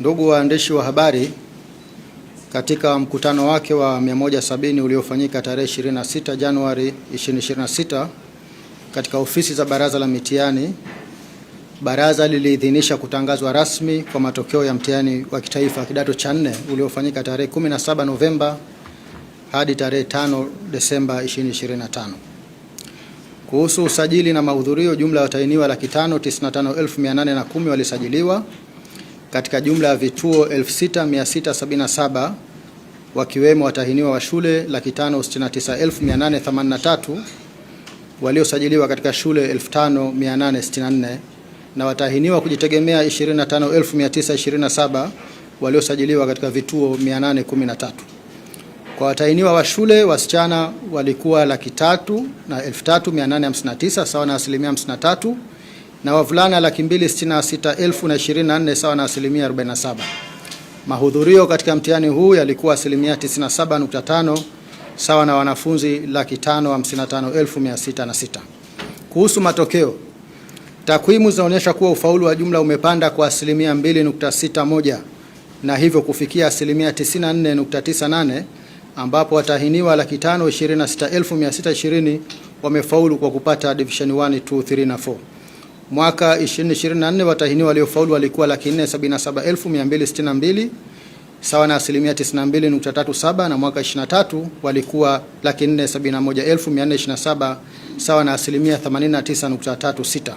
Ndugu waandishi wa habari, katika mkutano wake wa 170 uliofanyika tarehe 26 Januari 2026 katika ofisi za Baraza la Mitihani, Baraza liliidhinisha kutangazwa rasmi kwa matokeo ya mtihani wa kitaifa kidato cha 4 uliofanyika tarehe 17 Novemba hadi tarehe 5 Desemba 2025. Kuhusu usajili na mahudhurio, jumla ya watahiniwa 595,810 walisajiliwa katika jumla ya vituo 6677, wakiwemo watahiniwa wa shule 569,883 waliosajiliwa katika shule 5864 na watahiniwa kujitegemea 25,927 waliosajiliwa katika vituo 813. Kwa watahiniwa wa shule, wasichana walikuwa 303,859 sawa na 53%, na wavulana 266,024 sawa na 47%. Mahudhurio katika mtihani huu yalikuwa 97.5 sawa na wanafunzi 555,606. Kuhusu matokeo, takwimu zinaonyesha kuwa ufaulu wa jumla umepanda kwa 2.61 na hivyo kufikia 94.98, ambapo watahiniwa 526,620 wamefaulu kwa kupata division 1, 2, 3 na 4. Mwaka 2024 watahiniwa waliofaulu walikuwa 477,262 sawa na 92.37, na mwaka 2023 walikuwa 471,427 sawa na 89.36.